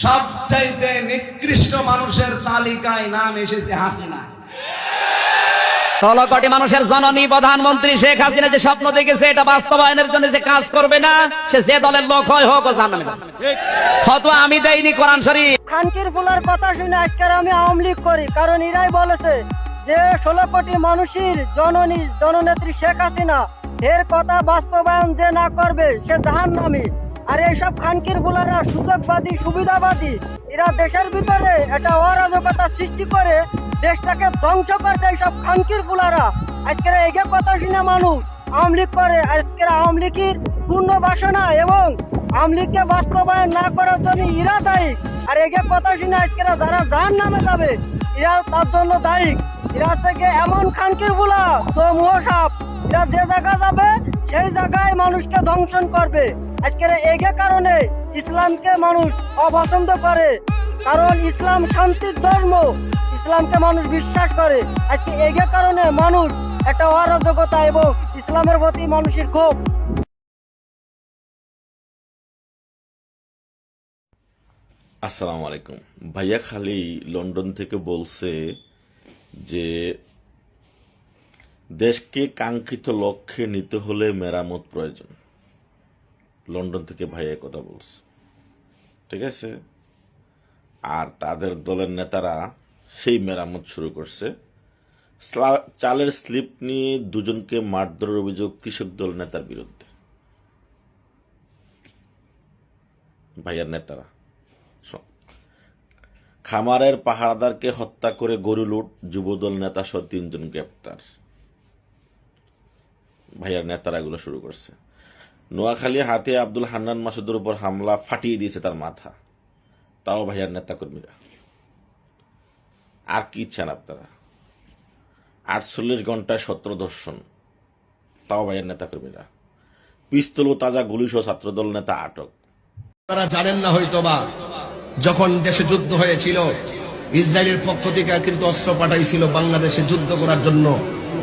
সবচাইতে নিকৃষ্ট মানুষের তালিকায় নাম এসেছে হাসিনা। 16 কোটি মানুষের জননী প্রধানমন্ত্রী শেখ হাসিনা যে স্বপ্ন দেখেছে এটা বাস্তবায়নের জন্য যে কাজ করবে না, সে যে দলের লোক হয় হোক, ও জাহান্নামে যাবে। ফতোয়া আমি দেইনি, কোরআন শরীফ। খানকির ফুলার কথা শুনে আজকে আমি আওয়ামী লীগ করি, কারণ এরাই বলেছে যে 16 কোটি মানুষের জননী জননেত্রী শেখ হাসিনা এর কথা বাস্তবায়ন যে না করবে সে জাহান্নামী। আর এইসব খানকির ফুলারা সুযোগবাদী সুবিধাবাদী, এরা দেশের ভিতরে একটা অরাজকতা সৃষ্টি করে দেশটাকে ধ্বংস করতে এইসব খানকির ফুলারা আজকের এগে কথা শুনে মানুষ আওয়ামী লীগ করে। আজকের আওয়ামী লীগের পূর্ণ বাসনা এবং আওয়ামী লীগকে বাস্তবায়ন না করার জন্য এরা দায়ী। আর এগে কথা শুনে আজকের যারা জাহান্নামে যাবে এরা তার জন্য দায়ী। এরা থেকে এমন খানকির ফুলা দমুহ সাপ, এরা যে জায়গা যাবে সেই জায়গায় মানুষকে ধ্বংসন করবে। আজকের এগে কারণে ইসলামকে মানুষ অপছন্দ করে, কারণ ইসলাম শান্তির ধর্ম, ইসলামকে মানুষ বিশ্বাস করে। আজকে এগে কারণে মানুষ একটা অরাজকতা এবং ইসলামের প্রতি মানুষের ক্ষোভ। আসসালামু আলাইকুম। ভাইয়া খালি লন্ডন থেকে বলছে যে দেশকে কাঙ্ক্ষিত লক্ষ্যে নিতে হলে মেরামত প্রয়োজন। লন্ডন থেকে ভাইয়া কথা বলছে, ঠিক আছে। আর তাদের দলের নেতারা সেই মেরামত শুরু করছে। চালের স্লিপ নিয়ে দুজনকে মারধরের অভিযোগ কৃষক দল নেতার বিরুদ্ধে। ভাইয়ার নেতারা খামারের পাহারাদারকে হত্যা করে গরু লুট, যুবদল নেতা সহ 3 জন গ্রেপ্তার। ভাইয়ার নেতারা এগুলো শুরু করছে। নোয়াখালী হাতে আব্দুল হান্নান মাসুদের উপর হামলা, ফাটিয়ে দিয়েছে তার মাথা, তাও ভাইয়ার নেতা কর্মীরা। আর কি চান আপনারা? 48 ঘন্টায় 17 ধর্ষণ, তাও ভাইয়ার নেতা কর্মীরা। পিস্তল ও তাজা গুলিসহ ছাত্রদল নেতা আটক। তারা জানেন না হয়তোবা, যখন দেশে যুদ্ধ হয়েছিল ইসরায়েলের পক্ষ থেকে কিন্তু অস্ত্র পাঠাইছিল বাংলাদেশে যুদ্ধ করার জন্য।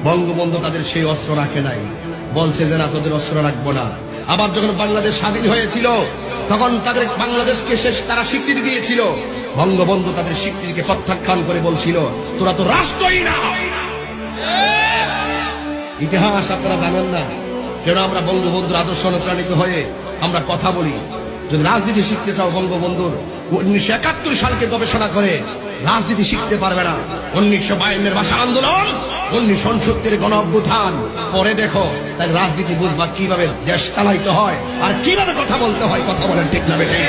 বঙ্গবন্ধু তাদের সেই অস্ত্র রাখে নাই, বলছে যে না, তোদের অস্ত্র রাখবো না। আবার যখন বাংলাদেশ স্বাধীন হয়েছিল তখন তাদের বাংলাদেশকে তারা স্বীকৃতি দিয়েছিল। বঙ্গবন্ধু তাদের স্বীকৃতিকে প্রত্যাখ্যান করে বলছিল তোরা তো রাষ্ট্রই না। ইতিহাস আপনারা জানেন না কেন আমরা বঙ্গবন্ধুর আদর্শ অনুপ্রাণিত হয়ে আমরা কথা বলি। যদি রাজনীতি শিখতে চাও বঙ্গবন্ধুর 1971 সালকে গবেষণা করে রাজনীতি শিখতে পারবে না। 1952 ভাষা আন্দোলন, 1969 গণ অভ্যুত্থান পরে দেখো, তাই রাজনীতি বুঝবা কিভাবে দেশ চালাইতে হয় আর কিভাবে কথা বলতে হয়। কথা বলেন ঠিক না বেঠিক?